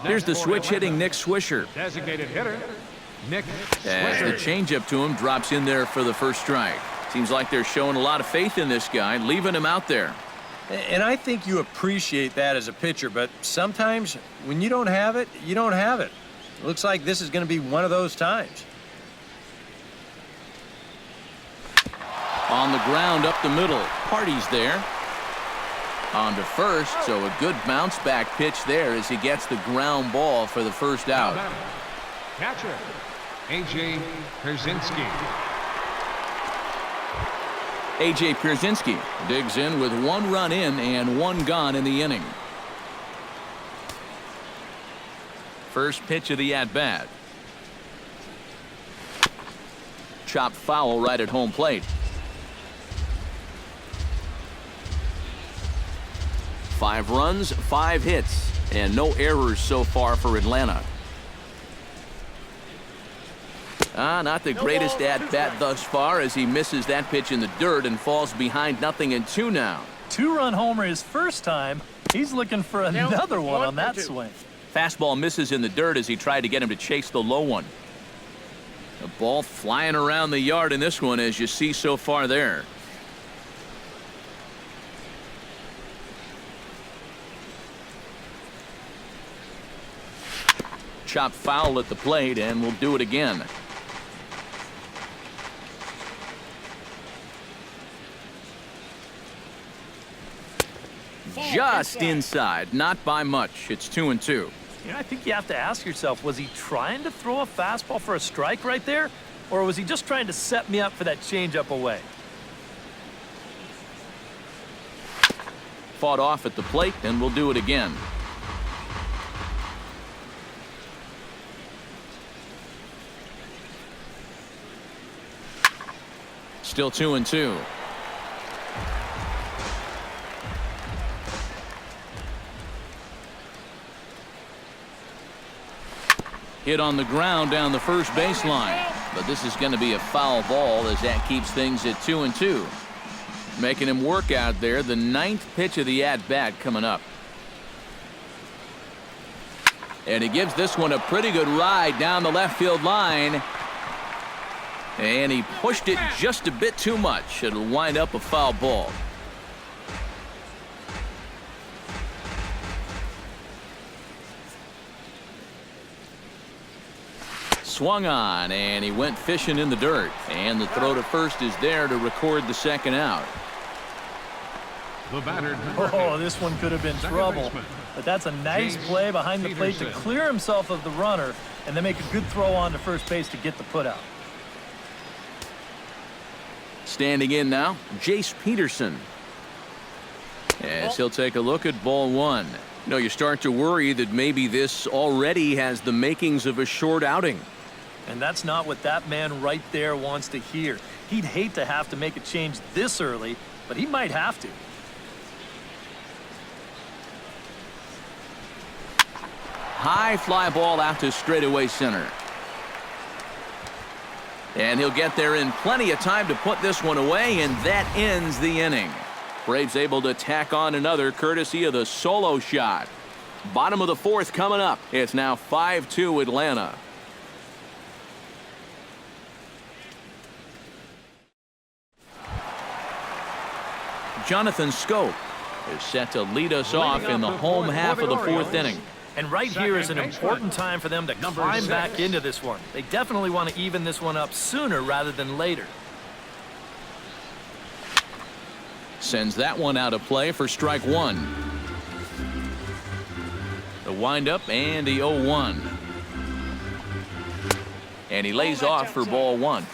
Here's the switch hitting Nick Swisher. Designated hitter, Nick As the changeup to him drops in there for the first strike. Seems like they're showing a lot of faith in this guy, leaving him out there. And I think you appreciate that as a pitcher, but sometimes when you don't have it, you don't have it. It looks like this is going to be one of those times. On the ground up the middle. Party's there. On to first, so a good bounce back pitch there as he gets the ground ball for the first out. catcher, A.J. Pierzynski. A.J. Pierzynski digs in with 1 run in and 1 gone in the inning. First pitch of the at-bat. Chopped foul right at home plate. 5 runs, 5 hits, and no errors so far for Atlanta. Not the greatest at-bat thus far as he misses that pitch in the dirt and falls behind 0-2 now. 2-run homer his first time. He's looking for another one on that swing. Fastball misses in the dirt as he tried to get him to chase the low one. The ball flying around the yard in this one, as you see so far there. Chopped foul at the plate, and we'll do it again. Just inside, not by much. It's 2-2. You know, I think you have to ask yourself, was he trying to throw a fastball for a strike right there? Or was he just trying to set me up for that changeup away? Fought off at the plate, and we'll do it again. Still 2-2. Hit on the ground down the first baseline, but this is going to be a foul ball as that keeps things at 2-2. Making him work out there. The 9th pitch of the at-bat coming up. And he gives this one a pretty good ride down the left field line. And he pushed it just a bit too much. It'll wind up a foul ball. Swung on, and he went fishing in the dirt. And the throw to first is there to record the second out. The batter, Oh, this one could have been trouble. But that's a nice play behind the plate to clear himself of the runner and then make a good throw on to first base to get the putout. Standing in now, Jace Peterson. As he'll take a look at ball 1. You know, you start to worry that maybe this already has the makings of a short outing. And that's not what that man right there wants to hear. He'd hate to have to make a change this early, but he might have to. High fly ball out to straightaway center. And he'll get there in plenty of time to put this one away, and that ends the inning. Braves able to tack on another courtesy of the solo shot. Bottom of the 4th coming up. It's now 5-2 Atlanta. Jonathan Scope is set to lead us off in the home half of the 4th inning. And right here is an important time for them to climb back into this one. They definitely want to even this one up sooner rather than later. Sends that one out of play for strike 1. The windup and the 0-1. And he lays off for ball 1.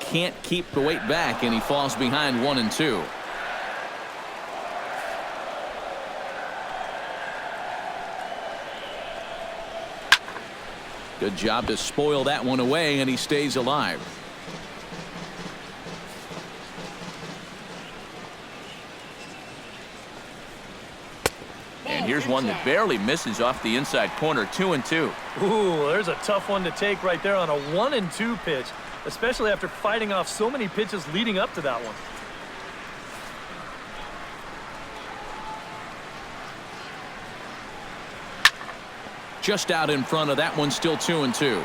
Can't keep the weight back, and he falls behind 1-2. Good job to spoil that one away, and he stays alive. And here's one that barely misses off the inside corner. 2-2. Ooh, there's a tough one to take right there on a 1-2 pitch, especially after fighting off so many pitches leading up to that one. just out in front of that one, still 2-2.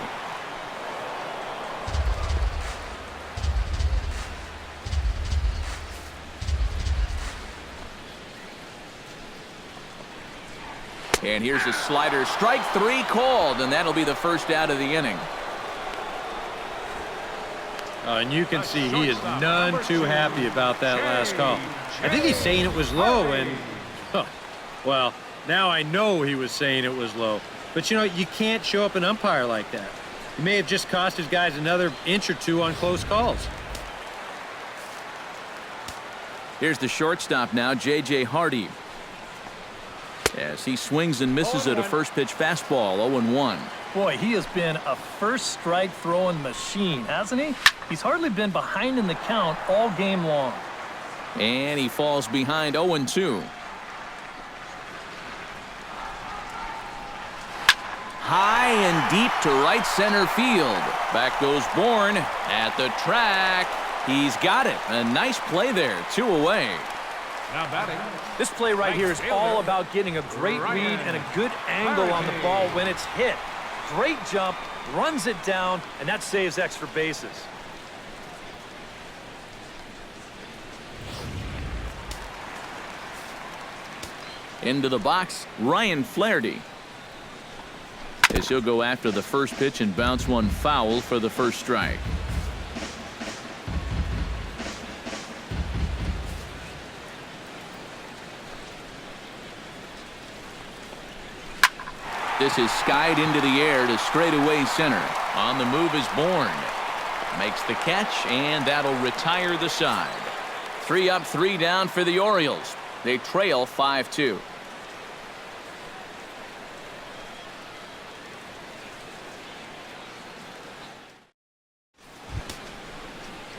And here's a slider. Strike 3 called, and that'll be the first out of the inning. And you can see he is none too happy about that last call. I think he's saying it was low, and, well, now I know he was saying it was low. But, you know, you can't show up an umpire like that. He may have just cost his guys another inch or two on close calls. Here's the shortstop now, J.J. Hardy. As he swings and misses at a first pitch fastball, 0-1. Boy, he has been a first strike throwing machine, hasn't he? He's hardly been behind in the count all game long. And he falls behind 0-2. High and deep to right center field. Back goes Bourne at the track. He's got it. A nice play there. 2 away. Now batting. This play right here is all about getting a great read and a good angle on the ball when it's hit. Great jump, runs it down, and that saves extra bases. Into the box, Ryan Flaherty. As he'll go after the first pitch and bounce one foul for the first strike. This is skied into the air to straightaway center. On the move is Bourne. Makes the catch, and that'll retire the side. 3 up, 3 down for the Orioles. They trail 5-2.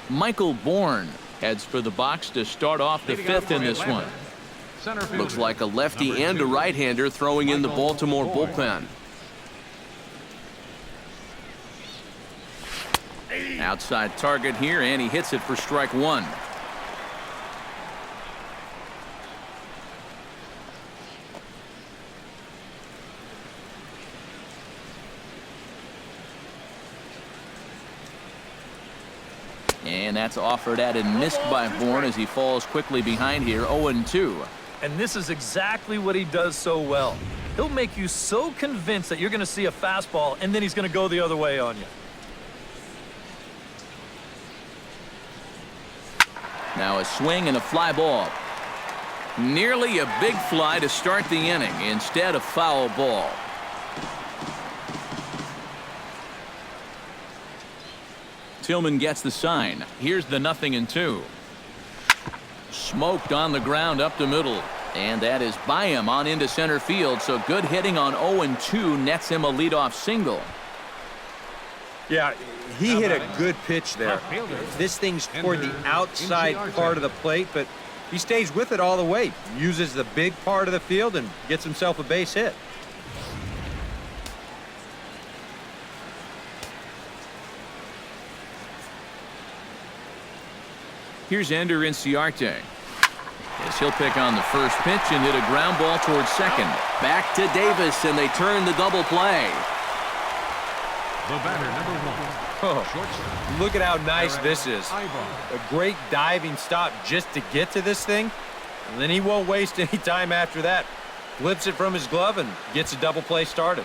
Michael Bourne heads for the box to start off the 5th in this one. Looks like a lefty and a right-hander throwing in the Baltimore bullpen. Outside target here, and he hits it for strike 1. And that's offered at and missed by Bourne as he falls quickly behind here, 0-2. And this is exactly what he does so well. He'll make you so convinced that you're going to see a fastball, and then he's going to go the other way on you. Now a swing and a fly ball. Nearly a big fly to start the inning. Instead, a foul ball. Tillman gets the sign. Here's the 0-2. Smoked on the ground up the middle. And that is by him on into center field. So good hitting on 0-2 nets him a leadoff single. Yeah, he hit a good pitch there. This thing's toward the outside part of the plate, but he stays with it all the way. Uses the big part of the field and gets himself a base hit. Here's Ender Inciarte. As he'll pick on the first pitch and hit a ground ball towards second. Back to Davis, and they turn the double play. The batter, number 1. Oh, look at how nice this is. A great diving stop just to get to this thing. And then he won't waste any time after that. Flips it from his glove and gets a double play started.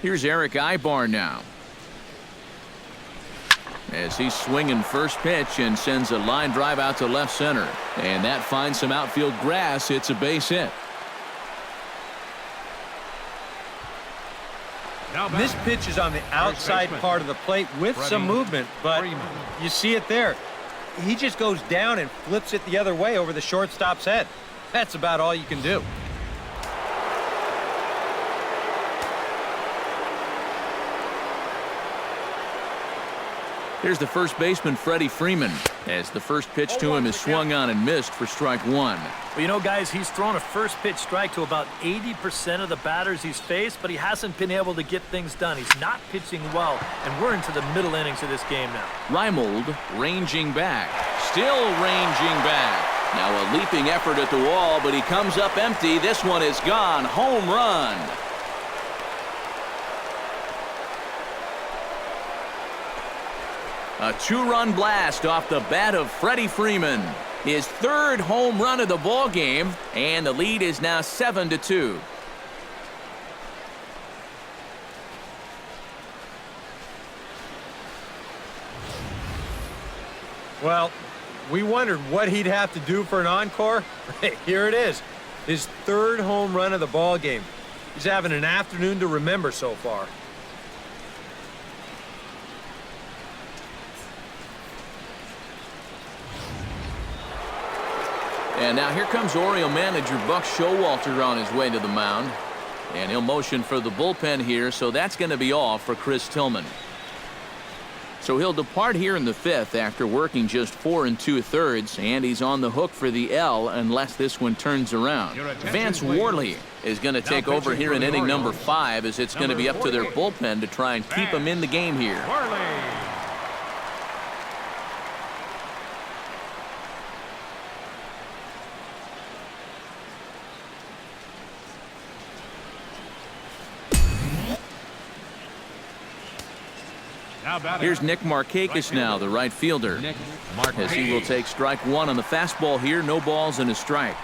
Here's Eric Ibar now. As he's swinging first pitch and sends a line drive out to left center. And that finds some outfield grass. It's a base hit. This pitch is on the outside part of the plate with some movement, but you see it there. He just goes down and flips it the other way over the shortstop's head. That's about all you can do. Here's the first baseman, Freddie Freeman, as the first pitch to him is swung on and missed for strike one. Well, you know, guys, he's thrown a first pitch strike to about 80% of the batters he's faced, but he hasn't been able to get things done. He's not pitching well, and we're into the middle innings of this game now. Reimold ranging back, still ranging back. Now a leaping effort at the wall, but he comes up empty. This one is gone. Home run. A two-run blast off the bat of Freddie Freeman. His third home run of the ball game, and the lead is now 7-2. Well, we wondered what he'd have to do for an encore. Here it is. His third home run of the ball game. He's having an afternoon to remember so far. And now here comes Oriole manager Buck Showalter on his way to the mound. And he'll motion for the bullpen here, so that's going to be all for Chris Tillman. So he'll depart here in the fifth after working just 4 2/3, and he's on the hook for the L unless this one turns around. Vance Worley is going to take over here in inning number 5, as it's going to be up to their bullpen to try and keep him in the game here. Here's Nick Markakis now, the right fielder, as he will take strike one on the fastball here. No balls and a strike.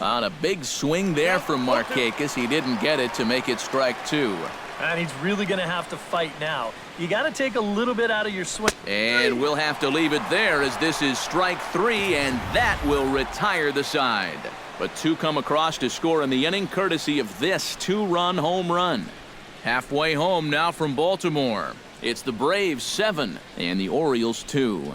On a big swing there from Markakis. He didn't get it to make it strike two. And he's really going to have to fight now. You got to take a little bit out of your swing. And we'll have to leave it there, as this is strike three, and that will retire the side. But two come across to score in the inning, courtesy of this two-run home run. Halfway home now from Baltimore. It's the Braves 7 and the Orioles 2.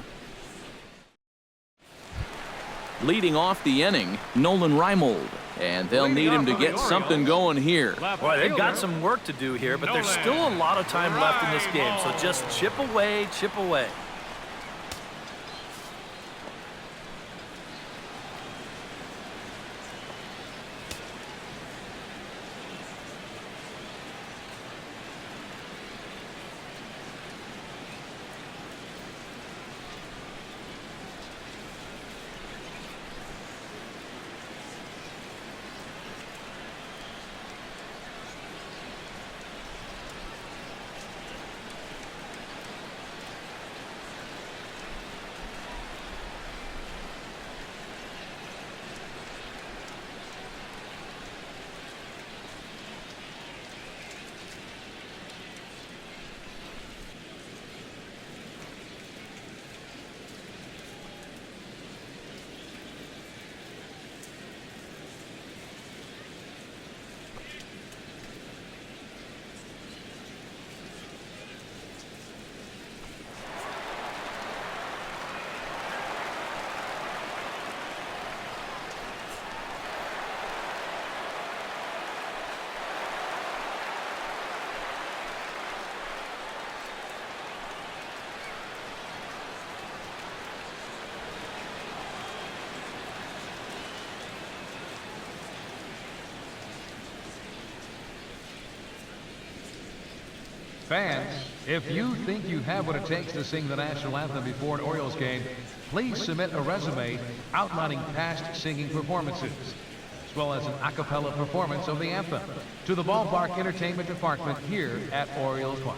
Leading off the inning, Nolan Reimold. And they'll need him to get something going here. Boy, they've got some work to do here, but there's still a lot of time left in this game. So just chip away, chip away. Fans, if you think you have what it takes to sing the national anthem before an Orioles game, please submit a resume outlining past singing performances, as well as an a cappella performance of the anthem, to the Ballpark Entertainment Department here at Orioles Park.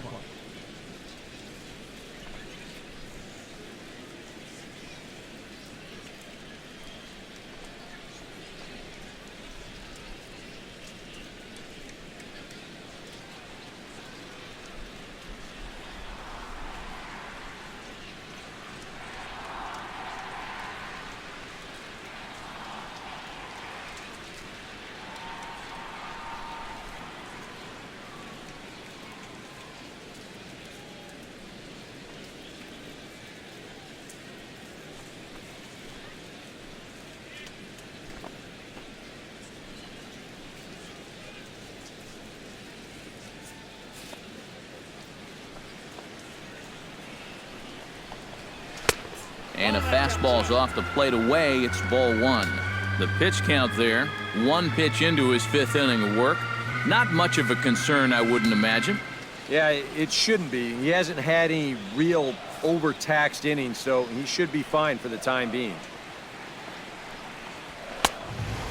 And a fastball's off the plate away. It's ball one. The pitch count there. One pitch into his fifth inning of work. Not much of a concern, I wouldn't imagine. Yeah, it shouldn't be. He hasn't had any real overtaxed innings, so he should be fine for the time being.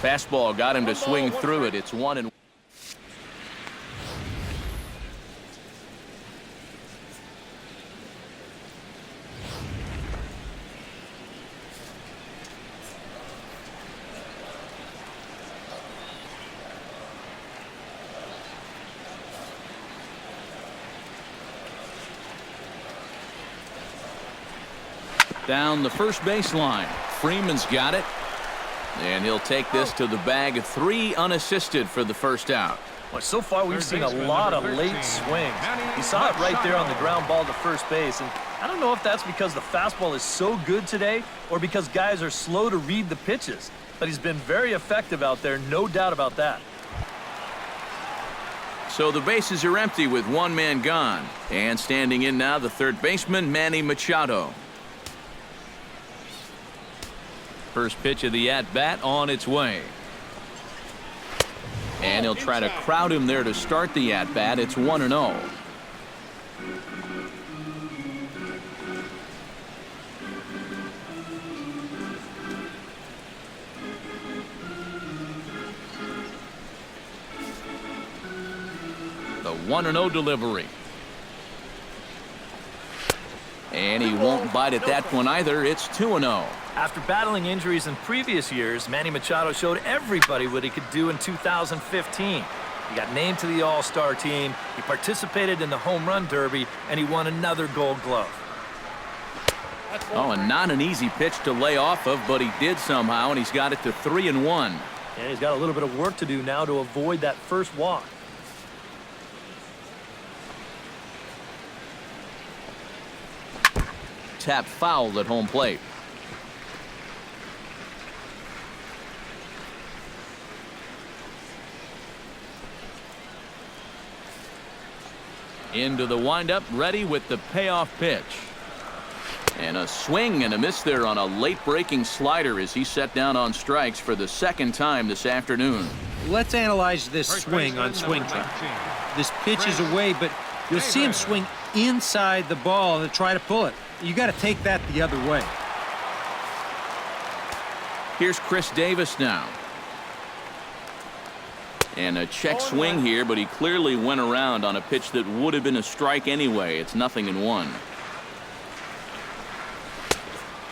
Fastball got him to swing through it. It's 1-1. Down the first baseline. Freeman's got it. And he'll take this to the bag of 3 unassisted for the first out. Well, so far we've seen a lot of late swings. You saw it right there on the ground ball to first base. And I don't know if that's because the fastball is so good today or because guys are slow to read the pitches. But he's been very effective out there, no doubt about that. So the bases are empty with one man gone. And standing in now, the third baseman, Manny Machado. First pitch of the at-bat on its way. And he'll try to crowd him there to start the at-bat. It's 1-0. The 1-0 delivery. And he won't bite at that one either. It's 2-0. After battling injuries in previous years, Manny Machado showed everybody what he could do in 2015. He got named to the All-Star team, he participated in the Home Run Derby, and he won another Gold Glove. Oh, and not an easy pitch to lay off of, but he did somehow, and he's got it to 3-1. And he's got a little bit of work to do now to avoid that first walk. Tap foul at home plate. Into the windup, ready with the payoff pitch. And a swing and a miss there on a late breaking slider as he set down on strikes for the second time this afternoon. Let's analyze this swing on swing track. This pitch is away, but you'll see him swing inside the ball and try to pull it. You got to take that the other way. Here's Chris Davis now. And a check swing here, but he clearly went around on a pitch that would have been a strike anyway. It's 0-1.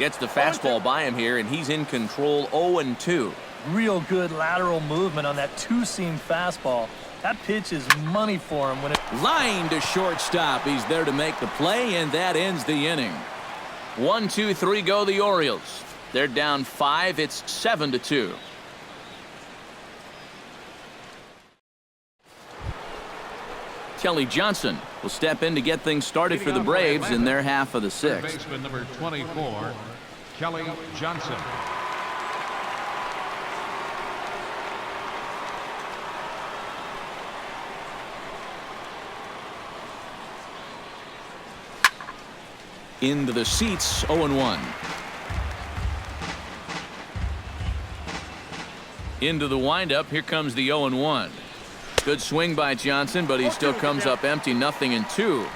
Gets the fastball by him here, and he's in control. 0-2. Real good lateral movement on that two-seam fastball. That pitch is money for him when it... Line to shortstop. He's there to make the play, and that ends the inning. 1, 2, 3 go the Orioles. They're down 5. It's 7-2. Kelly Johnson will step in to get things started for the Braves in their half of the sixth. Baseman number 24, Kelly Johnson. Into the seats, 0-1. Into the windup, here comes the 0-1. Good swing by Johnson, but he still comes up empty, 0-2.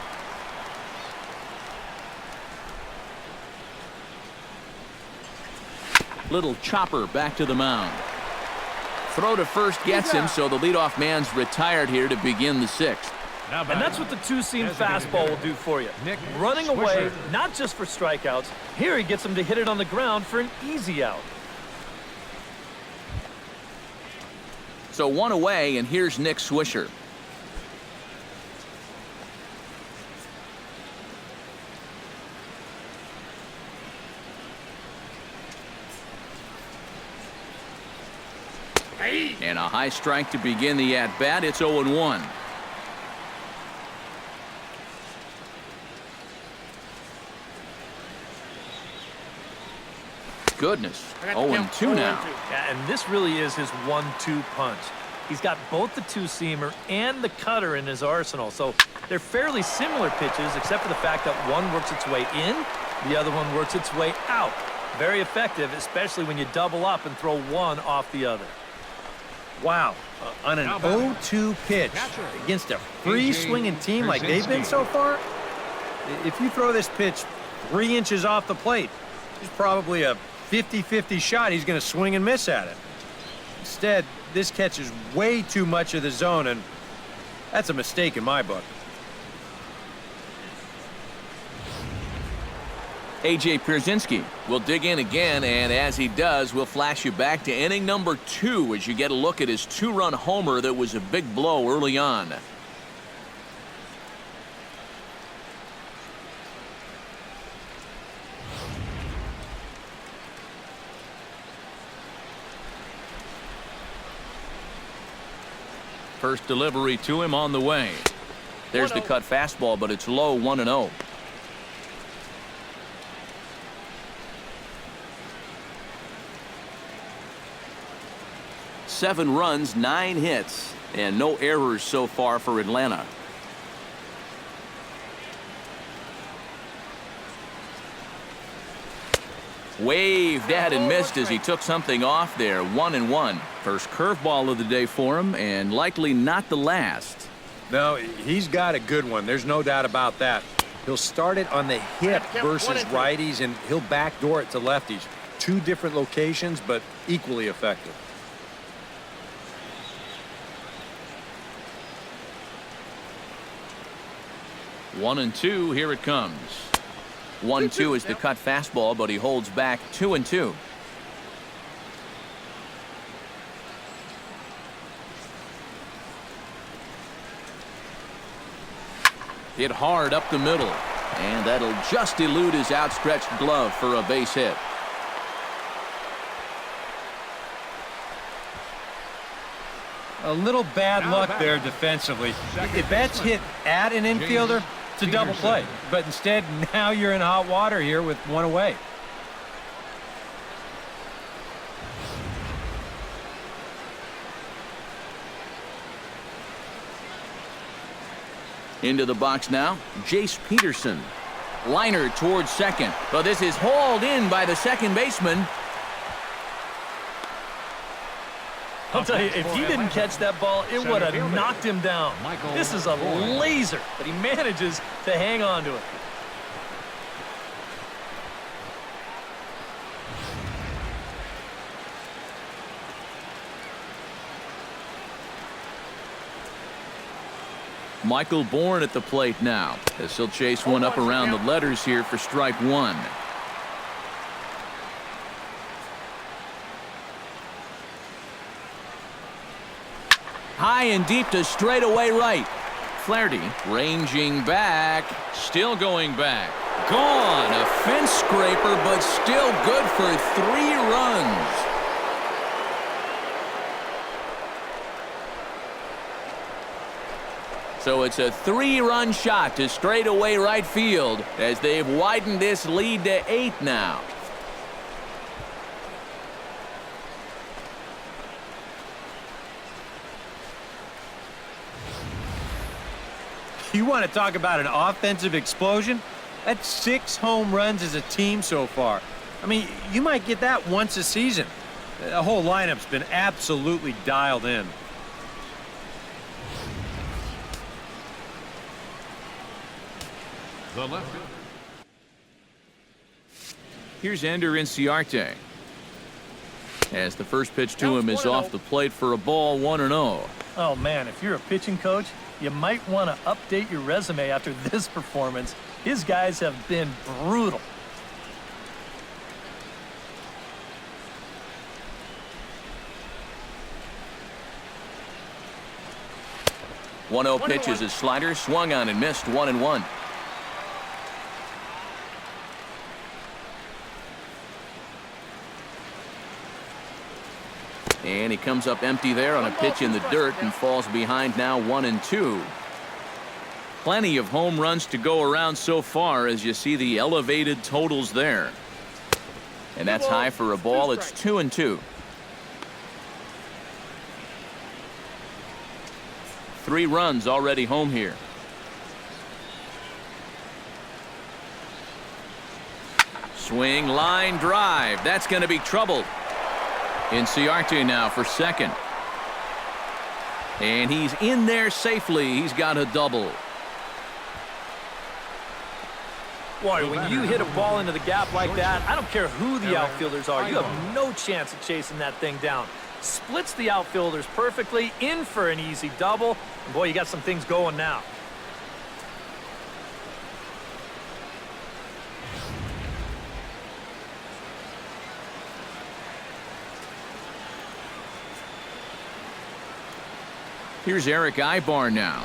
Little chopper back to the mound. Throw to first gets him, so the leadoff man's retired here to begin the sixth. And that's what the two-seam fastball will do for you. Running away, not just for strikeouts. Here he gets him to hit it on the ground for an easy out. So one away, and here's Nick Swisher. And a high strike to begin the at-bat. It's 0-1. Goodness, 0-2 now. Yeah, and this really is his 1-2 punch. He's got both the two-seamer and the cutter in his arsenal, so they're fairly similar pitches except for the fact that one works its way in, the other one works its way out. Very effective, especially when you double up and throw one off the other. Wow, on an 0-2 pitch against a free-swinging team like they've been so far, if you throw this pitch 3 inches off the plate, there's probably a 50-50 shot he's going to swing and miss at it. Instead, this catches way too much of the zone, and that's a mistake in my book. A.J. Pierzynski will dig in again, and as he does, we'll flash you back to inning number 2 as you get a look at his 2-run homer that was a big blow early on. First delivery to him on the way. There's the cut fastball, but it's low, 1-0. Seven runs, 9 hits, and no errors so far for Atlanta. Waved at and missed as he took something off there. 1-1. First curveball of the day for him, and likely not the last. No, he's got a good one. There's no doubt about that. He'll start it on the hip versus righties, and he'll backdoor it to lefties. 2 different locations, but equally effective. One and two, here it comes. 1-2 is the cut fastball, but he holds back 2-2. Hit hard up the middle, and that'll just elude his outstretched glove for a base hit. A little bad luck there defensively. If that's hit at an infielder, it's a double play. But instead, now you're in hot water here with one away. Into the box now, Jace Peterson. Liner towards second, but this is hauled in by the second baseman. I'll tell you, if he didn't catch that ball, it would have knocked him down. This is a laser, but he manages to hang on to it. Michael Bourne at the plate now, as he'll chase one up around the letters here for strike one. High and deep to straightaway right. Flaherty ranging back, still going back. Gone, a fence scraper, but still good for 3 runs. So it's a 3-run shot to straightaway right field as they've widened this lead to 8 now. You want to talk about an offensive explosion? That's 6 home runs as a team so far. I mean, you might get that once a season. The whole lineup's been absolutely dialed in. The left. Here's Ender Inciarte. As the first pitch to him is off the plate for a ball, 1-0. Oh, man, if you're a pitching coach, you might want to update your resume after this performance. His guys have been brutal. One-zero pitch is his slider, swung on and missed, 1-1. And he comes up empty there on a pitch in the dirt and falls behind now 1-2. Plenty of home runs to go around so far as you see the elevated totals there. And that's high for a ball. It's 2-2. 3 runs already home here. Swing, line drive. That's going to be trouble. Inciarte now for second. And he's in there safely. He's got a double. Boy, when you hit a ball into the gap like that, I don't care who the outfielders are. You have no chance of chasing that thing down. Splits the outfielders perfectly, in for an easy double. And boy, you got some things going now. Here's Eric Ibar now.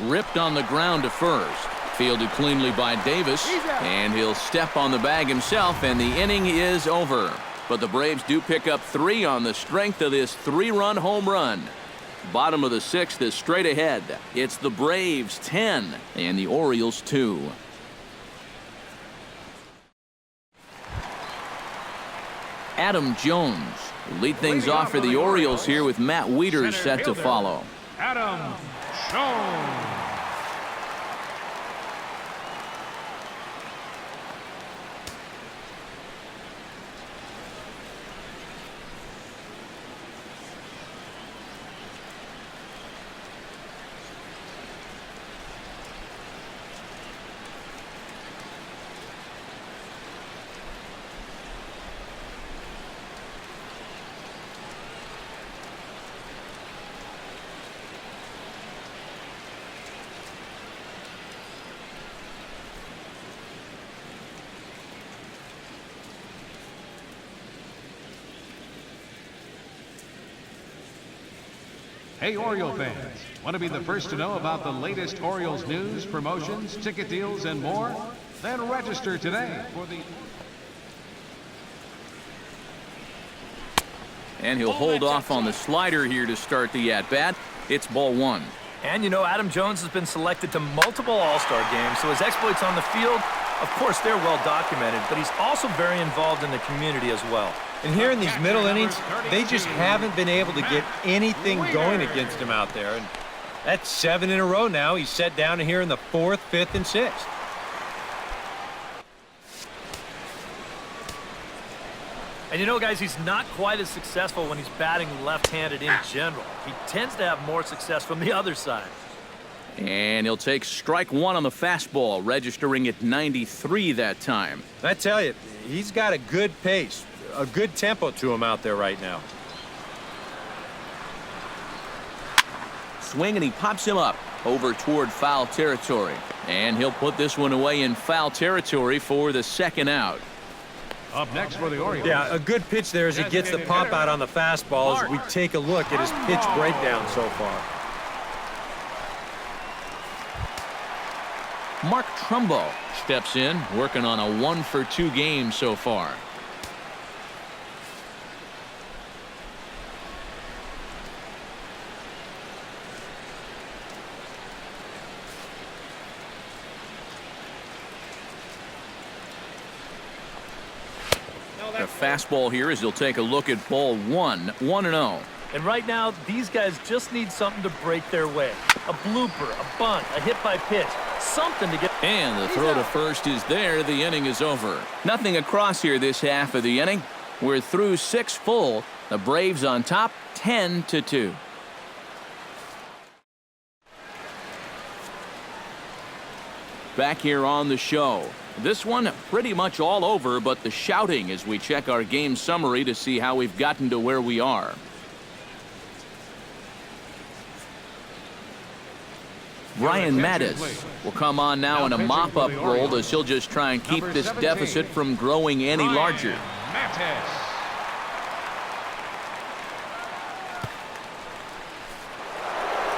Ripped on the ground to first. Fielded cleanly by Davis, and he'll step on the bag himself, and the inning is over. But the Braves do pick up 3 on the strength of this 3-run home run. Bottom of the 6th is straight ahead. It's the Braves 10 and the Orioles 2. Adam Jones will lead things off for the Orioles here with Matt Wieters set to follow. Adam Jones. Hey, Oriole fans, want to be the first to know about the latest Orioles news, promotions, ticket deals, and more? Then register today for the... And he'll hold off on the slider here to start the at-bat. It's ball 1. And you know, Adam Jones has been selected to multiple All-Star games, so his exploits on the field, of course, they're well documented, but he's also very involved in the community as well. And here in these middle innings, they just haven't been able to get anything going against him out there. And that's 7 in a row now. He's set down here in the 4th, 5th, and 6th. And you know, guys, he's not quite as successful when he's batting left-handed in general. He tends to have more success from the other side. And he'll take strike 1 on the fastball, registering at 93 that time. I tell you, he's got a good pace, a good tempo to him out there right now. Swing, and he pops him up over toward foul territory. And he'll put this one away in foul territory for the 2nd out. Up next for the Orioles. Yeah, a good pitch there as he gets the pop out on the fastball as we take a look at his pitch breakdown so far. Mark Trumbo steps in, working on a 1-for-2 game so far. The fastball here as he'll take a look at ball 1, 1-0. And right now, these guys just need something to break their way. A blooper, a bunt, a hit by pitch, something to get... And the throw to first is there. The inning is over. Nothing across here this half of the inning. We're through 6 full. The Braves on top, 10-2. Back here on the show. This one pretty much all over, but the shouting as we check our game summary to see how we've gotten to where we are. Brian Mattis will come on now in a mop-up role as he'll just try and keep this deficit from growing any larger.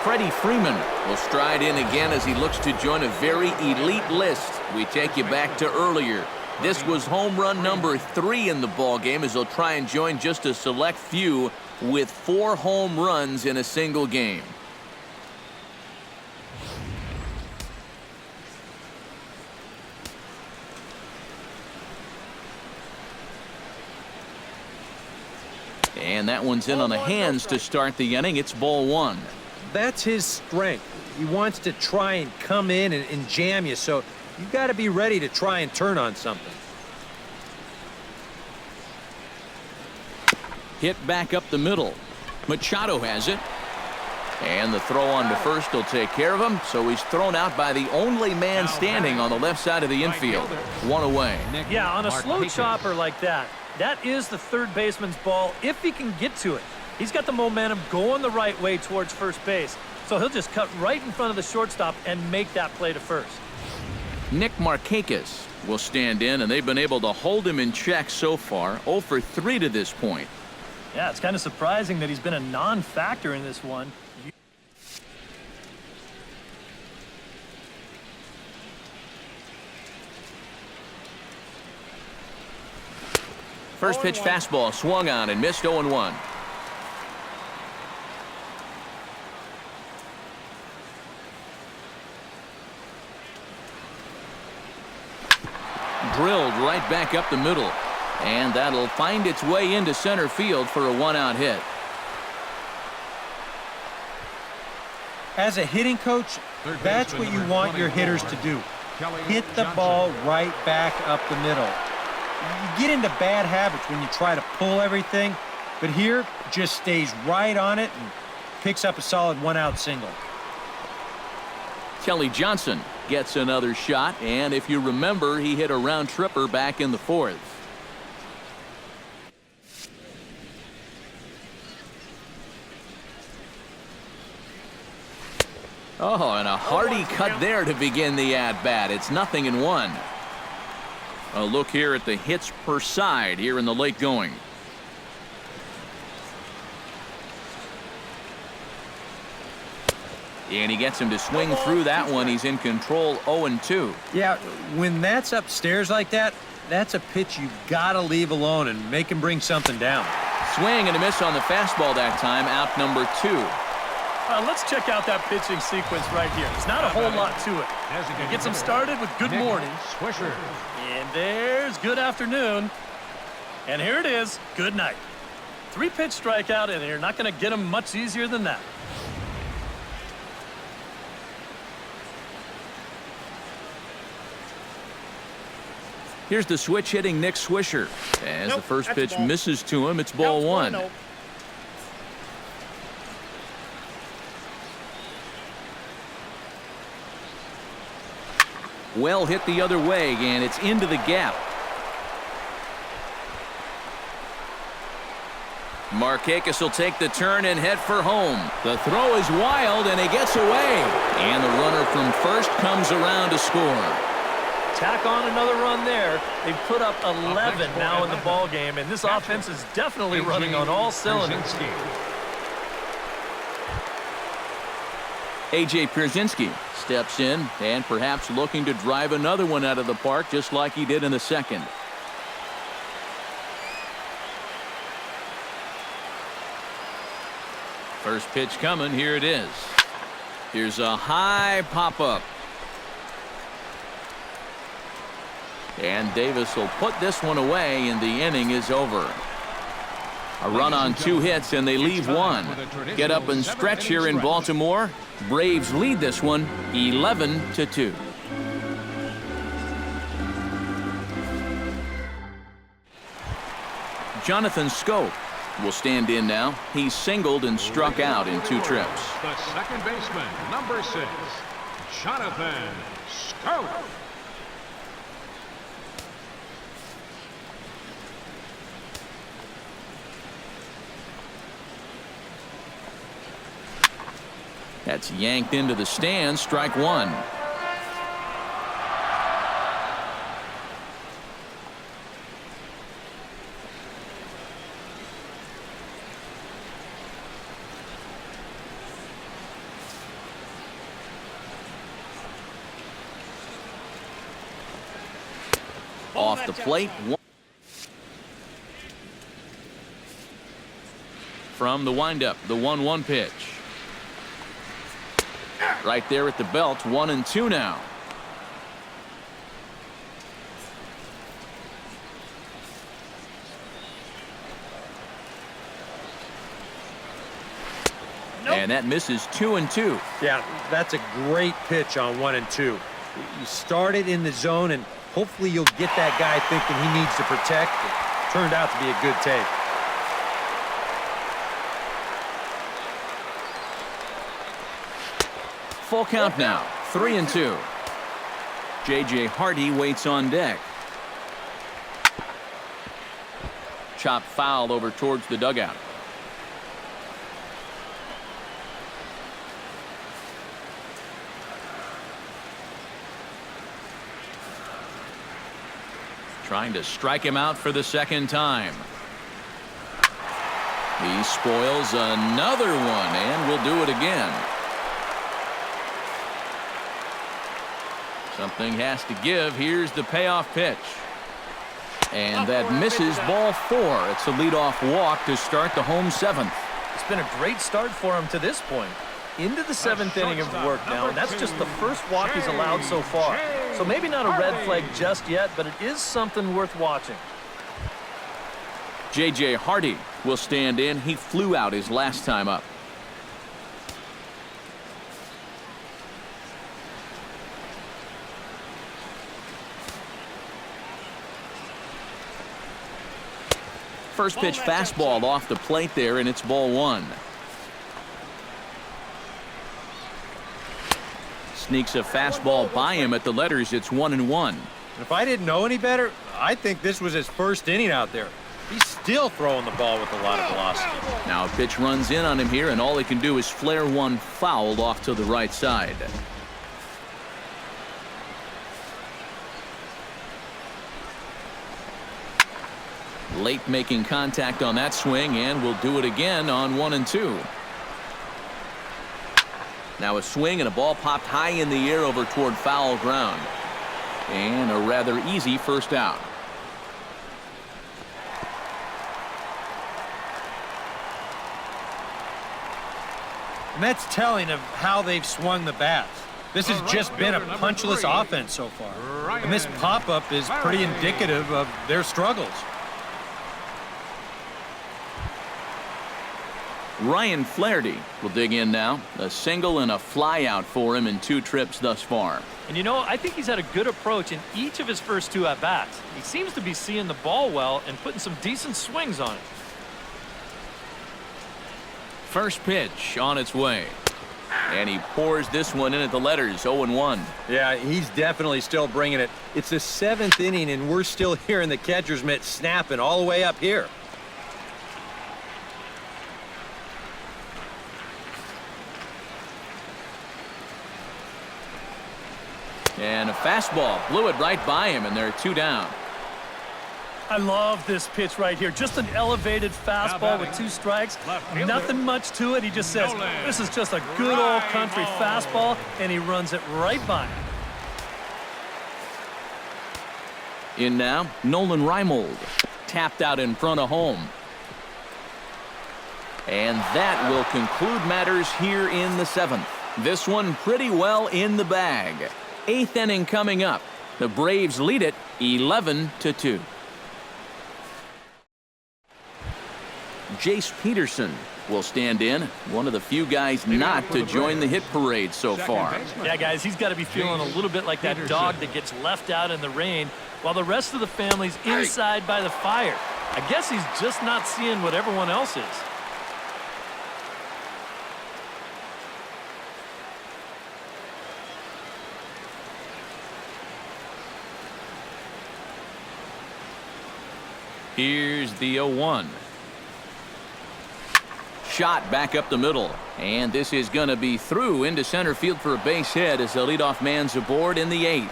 Freddie Freeman will stride in again as he looks to join a very elite list. We take you back to earlier. This was home run number 3 in the ballgame as he'll try and join just a select few with 4 home runs in a single game. And that one's in on the hands to start the inning. It's ball 1. That's his strength. He wants to try and come in and jam you, so you've got to be ready to try and turn on something. Hit back up the middle. Machado has it. And the throw on to first will take care of him, so he's thrown out by the only man standing on the left side of the infield. One away. Yeah, on a slow chopper like that, that is the third baseman's ball if he can get to it. He's got the momentum going the right way towards first base, so he'll just cut right in front of the shortstop and make that play to first. Nick Markakis will stand in, and they've been able to hold him in check so far. 0 for 3 to this point. Yeah, it's kind of surprising that he's been a non-factor in this one. First pitch fastball swung on and missed. 0-1. Drilled right back up the middle. And that'll find its way into center field for a 1-out hit. As a hitting coach, that's what you want your hitters to do. Hit the ball right back up the middle. You get into bad habits when you try to pull everything, but here just stays right on it and picks up a solid 1-out single. Kelly Johnson gets another shot, and if you remember, he hit a round tripper back in the 4th. Oh, and a hearty cut there to begin the at-bat. It's 0-1. A look here at the hits per side here in the late going. And he gets him to swing through that one. He's in control. 0-2. Yeah, when that's upstairs like that, that's a pitch you gotta leave alone and make him bring something down. Swing and a miss on the fastball that time. Out number 2. Let's check out that pitching sequence right here. There's not a whole lot to it. He gets him started with good morning. Swisher. And there's good afternoon. And here it is, good night. 3-pitch strikeout, and you're not going to get him much easier than that. Here's the switch hitting Nick Swisher. As the first pitch misses to him, it's ball 1. Well hit the other way, and it's into the gap. Markakis will take the turn and head for home. The throw is wild, and he gets away. And the runner from first comes around to score. Tack on another run there. They've put up 11 now in the ball game, and this offense is definitely running on all cylinders. A.J. Pierzynski steps in and perhaps looking to drive another one out of the park just like he did in the second. First pitch coming. Here it is. Here's a high pop-up. And Davis will put this one away, and the inning is over. A run on 2 hits, and they leave 1. Get up and stretch here in Baltimore. Braves lead this one 11-2. Jonathan Scope will stand in now. He's singled and struck out in 2 trips. The second baseman, number 6, Jonathan Scope. That's yanked into the stands. Strike 1. Off the plate. From the windup, the 1-1 pitch. Right there at the belt. 1-2 now. And that misses. 2-2. Yeah, that's a great pitch on 1-2. You start it in the zone, and hopefully you'll get that guy thinking he needs to protect. It turned out to be a good take. Full count now, 3-2. J.J. Hardy waits on deck. Chop foul over towards the dugout. Trying to strike him out for the second time. He spoils another one and will do it again. Something has to give. Here's the payoff pitch. And that misses, ball 4. It's a leadoff walk to start the home 7th. It's been a great start for him to this point. Into the 7th inning of work now, and that's just the first walk he's allowed so far. So maybe not a red flag just yet, but it is something worth watching. J.J. Hardy will stand in. He flew out his last time up. First pitch fastball off the plate there, and it's ball 1. Sneaks a fastball by him at the letters. It's 1-1. If I didn't know any better, I think this was his first inning out there. He's still throwing the ball with a lot of velocity. Now a pitch runs in on him here, and all he can do is flare one fouled off to the right side. Late making contact on that swing, and will do it again on 1-2. Now a swing and a ball popped high in the air over toward foul ground. And a rather easy first out. And that's telling of how they've swung the bats. This has just been a punchless offense so far. And this pop-up is pretty indicative of their struggles. Ryan Flaherty will dig in now. A single and a fly out for him in 2 trips thus far. And you know, I think he's had a good approach in each of his first 2 at-bats. He seems to be seeing the ball well and putting some decent swings on it. First pitch on its way. And he pours this one in at the letters, 0-1. Yeah, he's definitely still bringing it. It's the 7th inning, and we're still hearing the catcher's mitt snapping all the way up here. And a fastball blew it right by him, and they're 2 down. I love this pitch right here. Just an elevated fastball with 2 strikes. Nothing much to it. He just says, this is just a good old country fastball, and he runs it right by him. In now, Nolan Reimold. Tapped out in front of home. And that will conclude matters here in the 7th. This one pretty well in the bag. 8th inning coming up. The Braves lead it 11-2. Jace Peterson will stand in. One of the few guys not to join the hit parade so far. Yeah, guys, he's got to be feeling a little bit like that dog that gets left out in the rain while the rest of the family's inside by the fire. I guess he's just not seeing what everyone else is. Here's the 0-1. Shot back up the middle. And this is going to be through into center field for a base hit as the leadoff man's aboard in the 8th.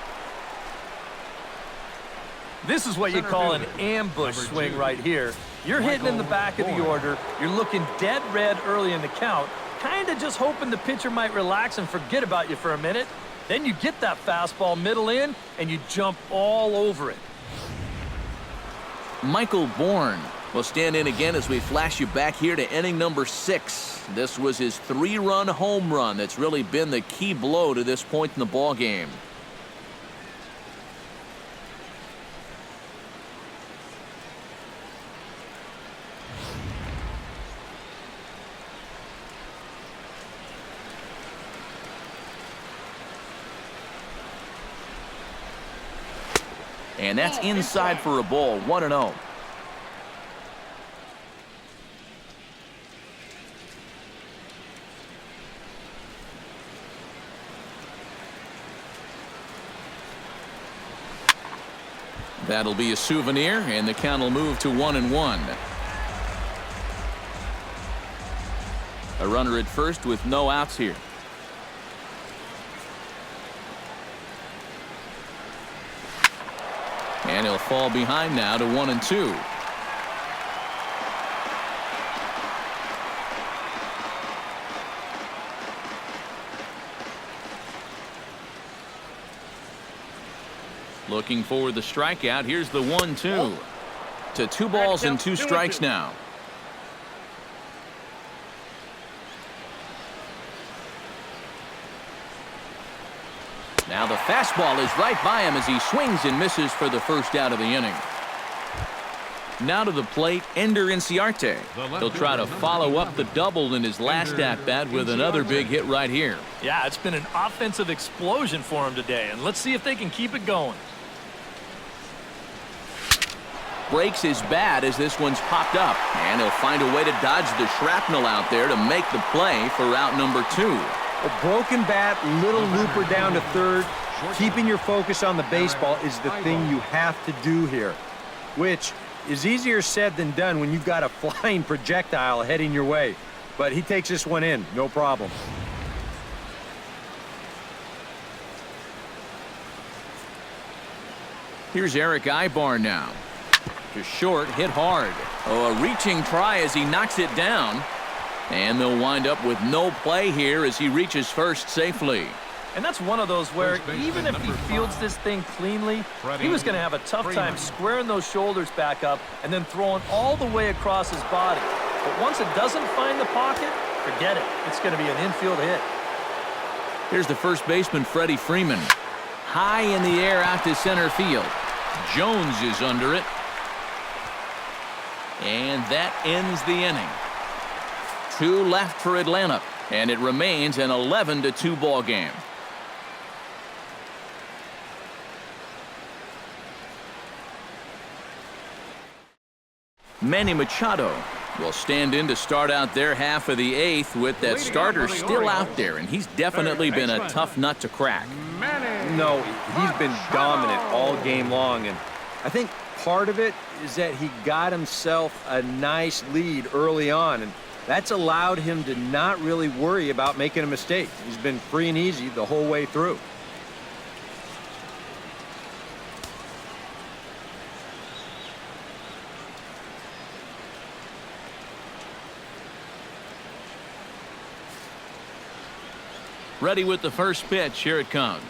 This is what you call an ambush swing right here. You're hitting in the back of the order. You're looking dead red early in the count. Kind of just hoping the pitcher might relax and forget about you for a minute. Then you get that fastball middle in, and you jump all over it. Michael Bourne will stand in again as we flash you back here to inning number 6. This was his 3-run home run that's really been the key blow to this point in the ball game. And that's inside for a ball, 1-0. That'll be a souvenir, and the count will move to 1-1. A runner at first with no outs here. And he'll fall behind now to 1-2. Looking for the strikeout. Here's the 1-2. To 2 balls and 2 strikes now. Now the fastball is right by him as he swings and misses for the first out of the inning. Now to the plate, Ender Inciarte. He'll try to follow up the double in his last at-bat with another big hit right here. Yeah, it's been an offensive explosion for him today, and let's see if they can keep it going. Breaks his bat as this one's popped up, and he'll find a way to dodge the shrapnel out there to make the play for out number 2. A broken bat, little looper down to third. Keeping your focus on the baseball is the thing you have to do here, which is easier said than done when you've got a flying projectile heading your way. But he takes this one in, no problem. Here's Eric Ibar now. To short, hit hard. Oh, a reaching try as he knocks it down. And they'll wind up with no play here as he reaches first safely. And that's one of those where even if he fields this thing cleanly, he was going to have a tough time squaring those shoulders back up and then throwing all the way across his body. But once it doesn't find the pocket, forget it. It's going to be an infield hit. Here's the first baseman, Freddie Freeman. High in the air out to center field. Jones is under it. And that ends the inning. 2 left for Atlanta, and it remains an 11-2 ball game. Manny Machado will stand in to start out their half of the 8th with that starter still out there, and he's definitely been a tough nut to crack. No, he's been dominant all game long, and I think part of it is that he got himself a nice lead early on, and that's allowed him to not really worry about making a mistake. He's been free and easy the whole way through. Ready with the first pitch. Here it comes.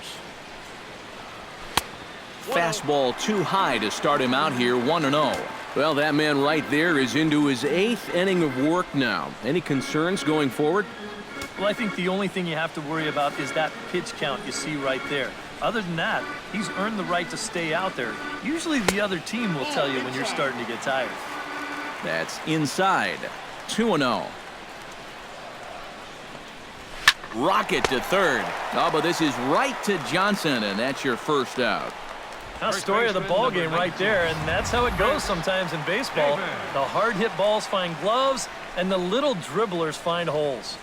Fastball too high to start him out here, 1-0. Well, that man right there is into his 8th inning of work now. Any concerns going forward? Well, I think the only thing you have to worry about is that pitch count you see right there. Other than that, he's earned the right to stay out there. Usually the other team will tell you when you're starting to get tired. That's inside. 2-0. Rocket to third. Oh, but this is right to Johnson, and that's your first out. Now, story of the ball game right there, and that's how it goes sometimes in baseball. The hard-hit balls find gloves, and the little dribblers find holes.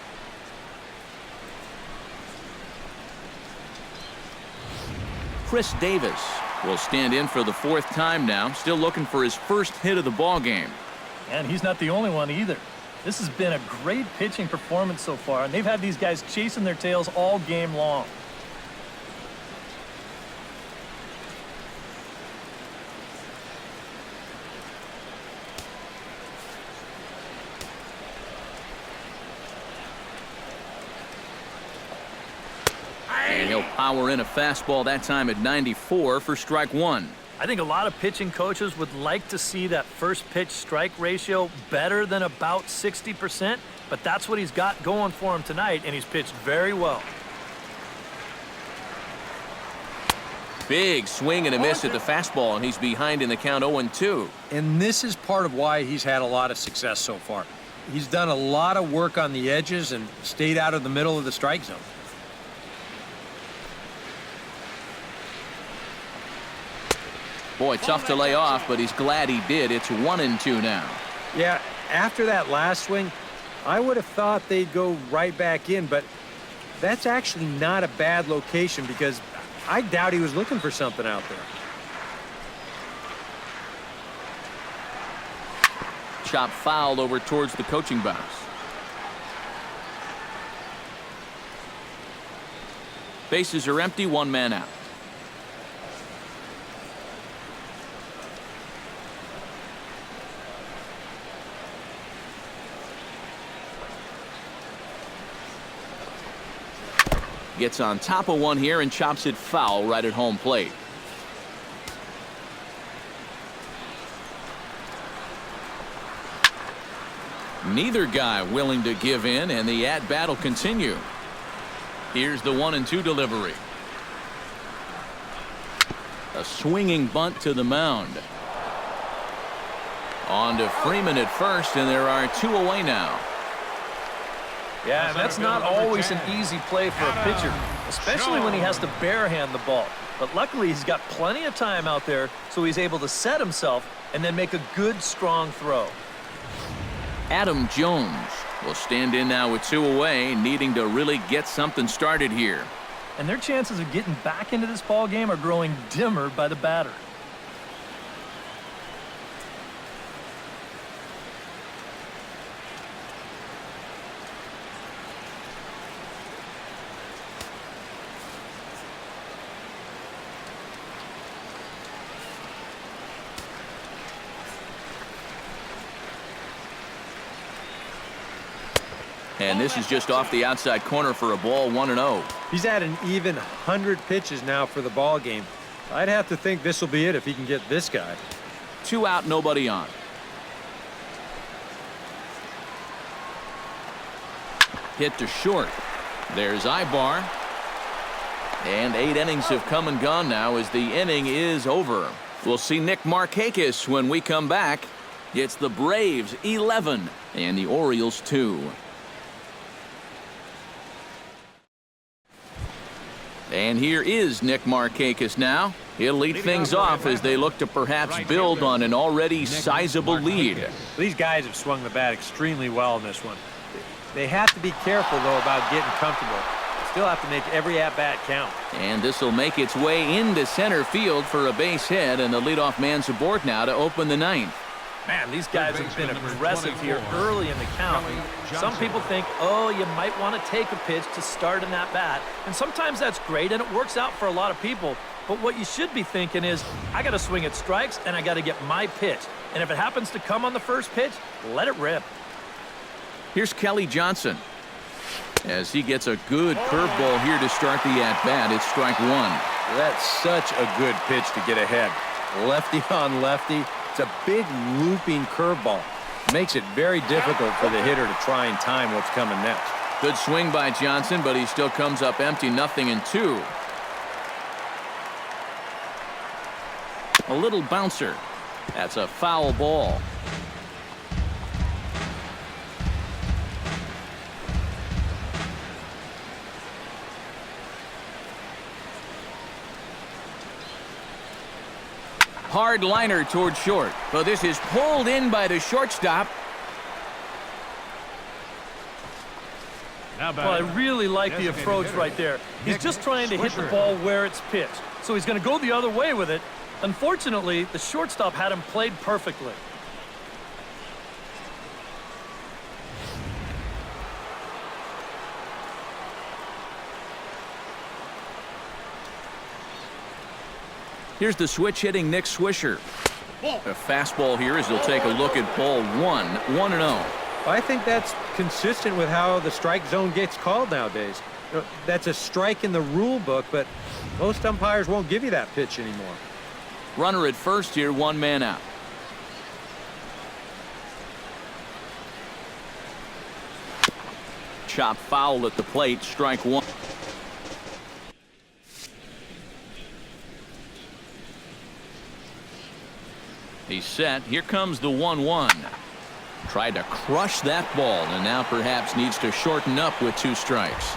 Chris Davis will stand in for the 4th time now, still looking for his first hit of the ball game. And he's not the only one either. This has been a great pitching performance so far, and they've had these guys chasing their tails all game long. And he'll power in a fastball that time at 94 for strike 1. I think a lot of pitching coaches would like to see that first pitch strike ratio better than about 60%, but that's what he's got going for him tonight, and he's pitched very well. Big swing and a miss at the fastball, and he's behind in the count 0-2. And this is part of why he's had a lot of success so far. He's done a lot of work on the edges and stayed out of the middle of the strike zone. Boy, tough to lay off, but he's glad he did. It's 1-2 now. Yeah, after that last swing, I would have thought they'd go right back in, but that's actually not a bad location because I doubt he was looking for something out there. Chop foul over towards the coaching box. Bases are empty, one man out. Gets on top of one here and chops it foul right at home plate. Neither guy willing to give in, and the at-bat will continue. Here's the 1-2 delivery. A swinging bunt to the mound. On to Freeman at first, and there are 2 away now. Yeah, and that's not always an easy play for a pitcher, especially when he has to barehand the ball. But luckily, he's got plenty of time out there, so he's able to set himself and then make a good, strong throw. Adam Jones will stand in now with 2 away, needing to really get something started here. And their chances of getting back into this ball game are growing dimmer by the batter. And this is just off the outside corner for a ball, 1-0. He's at an even 100 pitches now for the ball game. I'd have to think this will be it if he can get this guy. 2 out, nobody on. Hit to short. There's Ibar. And 8 innings have come and gone now as the inning is over. We'll see Nick Markakis when we come back. It's the Braves 11 and the Orioles 2. And here is Nick Markakis now. He'll lead things off as they look to perhaps build on an already sizable lead. These guys have swung the bat extremely well in this one. They have to be careful, though, about getting comfortable. Still have to make every at-bat count. And this will make its way into center field for a base hit, and the leadoff man's aboard now to open the 9th. Man, these guys have been aggressive here early in the count. Some people think, oh, you might want to take a pitch to start an at-bat. And sometimes that's great, and it works out for a lot of people. But what you should be thinking is, I got to swing at strikes, and I got to get my pitch. And if it happens to come on the first pitch, let it rip. Here's Kelly Johnson. As he gets a good curveball here to start the at-bat, it's strike 1. That's such a good pitch to get ahead. Lefty on lefty. It's a big looping curveball. Makes it very difficult for the hitter to try and time what's coming next. Good swing by Johnson, but he still comes up empty, 0-2. A little bouncer. That's a foul ball. Hard liner toward short, but this is pulled in by the shortstop. Well, I really like the approach right there. He's just trying to hit the ball where it's pitched. So he's going to go the other way with it. Unfortunately, the shortstop had him played perfectly. Here's the switch-hitting Nick Swisher. A fastball here as he'll take a look at ball 1, 1-0. I think that's consistent with how the strike zone gets called nowadays. That's a strike in the rule book, but most umpires won't give you that pitch anymore. Runner at first here, 1 man out. Chop foul at the plate, strike 1. He's set. Here comes the 1-1. Tried to crush that ball, and now perhaps needs to shorten up with 2 strikes.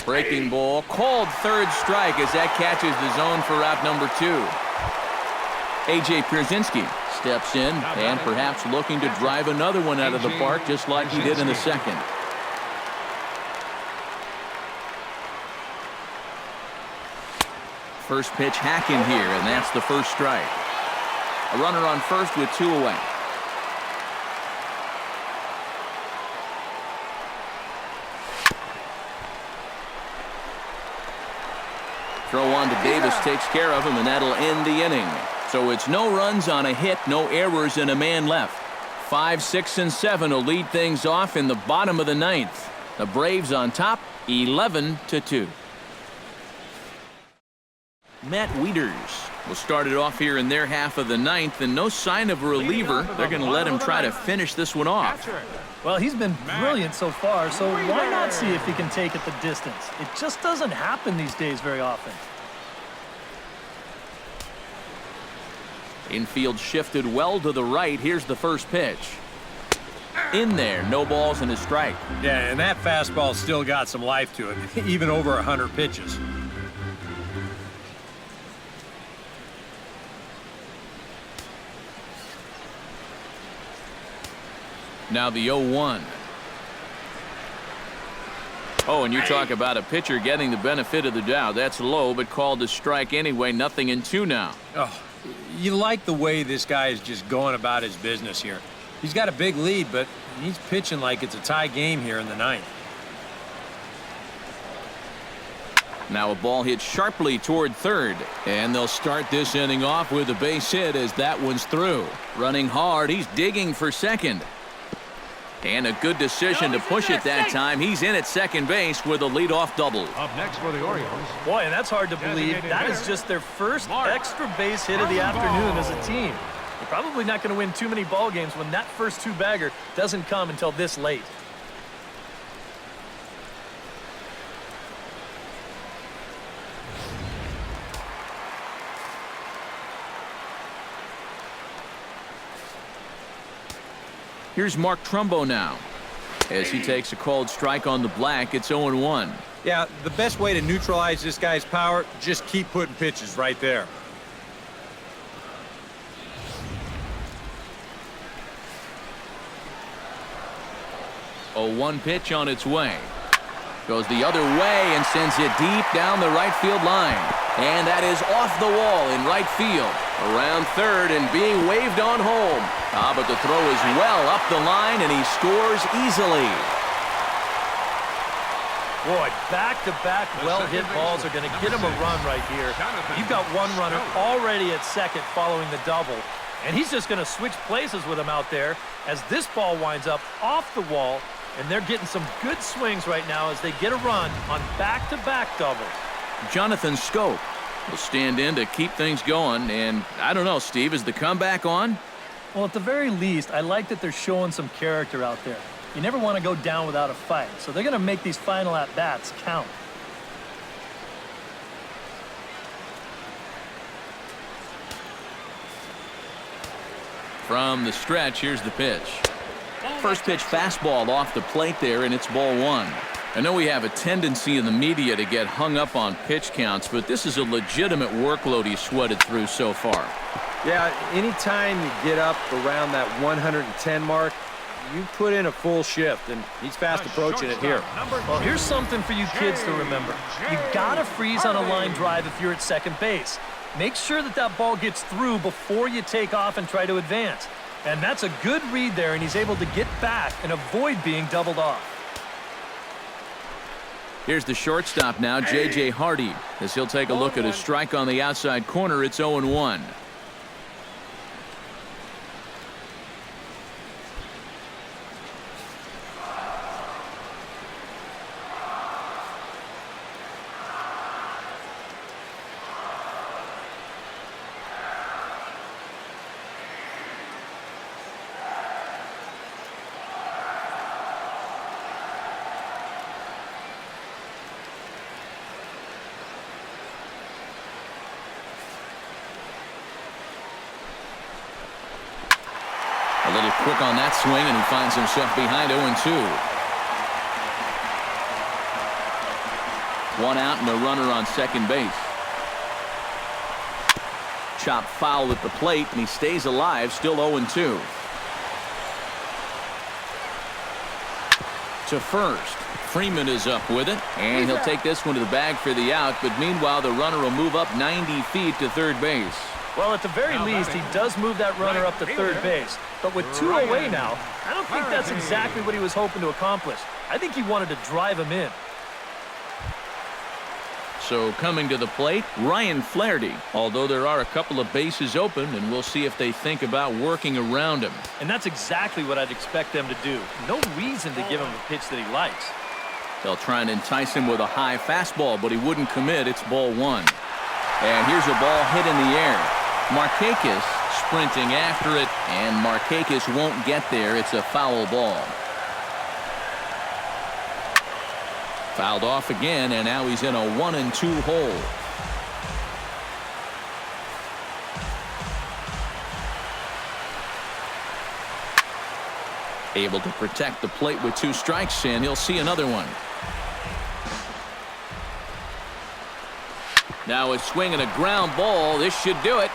Breaking ball, called third strike as that catches the zone for out number 2. A.J. Pierzynski steps in and perhaps looking to drive another one out of the park just like he did in the second. First pitch hacking here, and that's the first strike. A runner on first with 2 away. Throw on to Davis takes care of him, and that'll end the inning. So it's no runs on a hit, no errors, and a man left. 5, 6, and 7 will lead things off in the bottom of the 9th. The Braves on top, 11-2. Matt Wieters will start it off here in their half of the 9th, and no sign of a reliever. They're going to let him try to finish this one off. Well, he's been brilliant so far, so why not see if he can take it the distance? It just doesn't happen these days very often. Infield shifted well to the right. Here's the first pitch. In there, no balls and a strike. Yeah, and that fastball still got some life to it, even over 100 pitches. Now the 0-1. Oh, and you talk about a pitcher getting the benefit of the doubt. That's low, but called a strike anyway. Nothing in 2 now. Oh, you like the way this guy is just going about his business here. He's got a big lead, but he's pitching like it's a tie game here in the 9th. Now a ball hit sharply toward third, and they'll start this inning off with a base hit as that one's through. Running hard, he's digging for second. And a good decision to push it that time. He's in at second base with a leadoff double. Up next for the Orioles. Boy, and that's hard to believe. That is just their first extra base hit of the afternoon as a team. They're probably not going to win too many ball games when that first 2-bagger doesn't come until this late. Here's Mark Trumbo now. As he takes a called strike on the black, it's 0-1. Yeah, the best way to neutralize this guy's power, just keep putting pitches right there. 0-1 pitch on its way. Goes the other way and sends it deep down the right field line. And that is off the wall in right field. Around third and being waved on home. But the throw is well up the line, and he scores easily. Boy, back-to-back well-hit balls are going to get him a run right here. You've got one runner already at second following the double. And he's just going to switch places with him out there as this ball winds up off the wall. And they're getting some good swings right now as they get a run on back-to-back doubles. Jonathan Scope will stand in to keep things going. And I don't know, Steve, is the comeback on? Well, at the very least, I like that they're showing some character out there. You never want to go down without a fight, so they're going to make these final at-bats count. From the stretch, here's the pitch. First pitch fastball off the plate there, and it's ball 1. I know we have a tendency in the media to get hung up on pitch counts, but this is a legitimate workload he's sweated through so far. Yeah, anytime you get up around that 110 mark, you put in a full shift, and he's fast approaching it here. Well, here's something for you kids to remember. You gotta freeze on a line drive if you're at second base. Make sure that that ball gets through before you take off and try to advance. And that's a good read there, and he's able to get back and avoid being doubled off. Here's the shortstop now, J.J. Hardy. As he'll take a look at a strike on the outside corner, it's 0-1. A little quick on that swing, and he finds himself behind 0-2. 1 out and a runner on second base. Chop foul at the plate, and he stays alive, still 0-2. To first. Freeman is up with it, and he'll take this one to the bag for the out, but meanwhile the runner will move up 90 feet to third base. Well, at the very least, he does move that runner up to third base. But with two away now, I don't think that's exactly what he was hoping to accomplish. I think he wanted to drive him in. So coming to the plate, Ryan Flaherty, although there are a couple of bases open, and we'll see if they think about working around him. And that's exactly what I'd expect them to do. No reason to give him a pitch that he likes. They'll try and entice him with a high fastball, but he wouldn't commit. It's ball one. And here's a ball hit in the air. Markakis sprinting after it, and Markakis won't get there. It's a foul ball. Fouled off again, and now he's in a 1-2 hole. Able to protect the plate with 2 strikes, and he'll see another one. Now a swing and a ground ball. This should do it.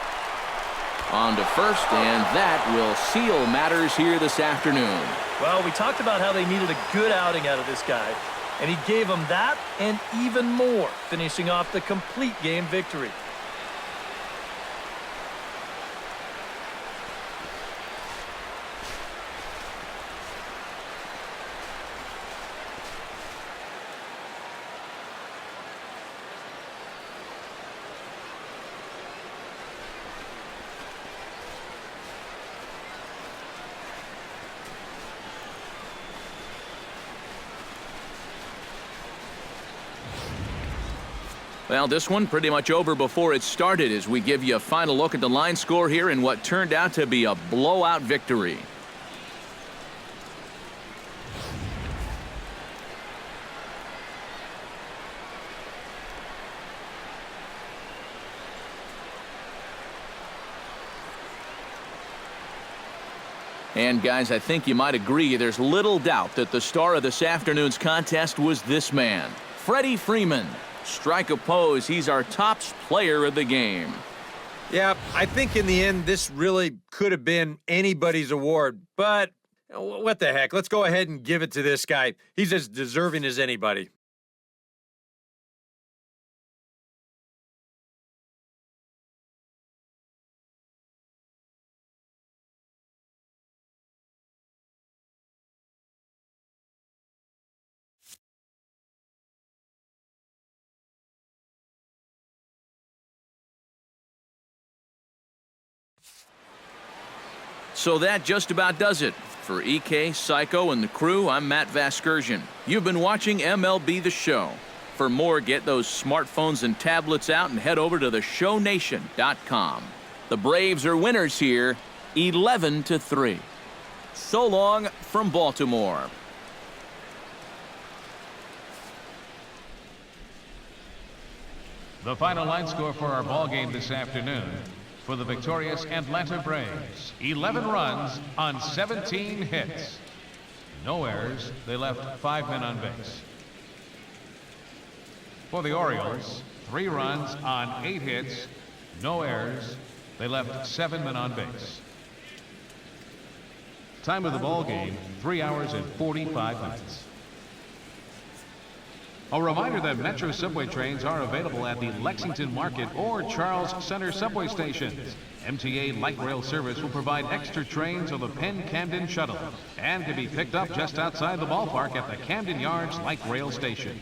On to first, and that will seal matters here this afternoon. Well, we talked about how they needed a good outing out of this guy, and he gave them that and even more, finishing off the complete game victory. Well, this one pretty much over before it started as we give you a final look at the line score here in what turned out to be a blowout victory. And guys, I think you might agree there's little doubt that the star of this afternoon's contest was this man, Freddie Freeman. Strike oppose, he's our top player of the game. Yeah, I think in the end this really could have been anybody's award, but what the heck? Let's go ahead and give it to this guy. He's as deserving as anybody. So that just about does it. For EK, Psycho, and the crew, I'm Matt Vasgersian. You've been watching MLB The Show. For more, get those smartphones and tablets out and head over to theshownation.com. The Braves are winners here, 11-3. So long from Baltimore. The final line score for our ball game this afternoon. For the victorious Atlanta Braves, 11 runs on 17 hits. No errors. They left 5 men on base. For the Orioles, 3 runs on 8 hits. No errors. They left 7 men on base. Time of the ball game, 3 hours and 45 minutes. A reminder that Metro subway trains are available at the Lexington Market or Charles Center subway stations. MTA Light Rail service will provide extra trains on the Penn Camden Shuttle and can be picked up just outside the ballpark at the Camden Yards Light Rail Station.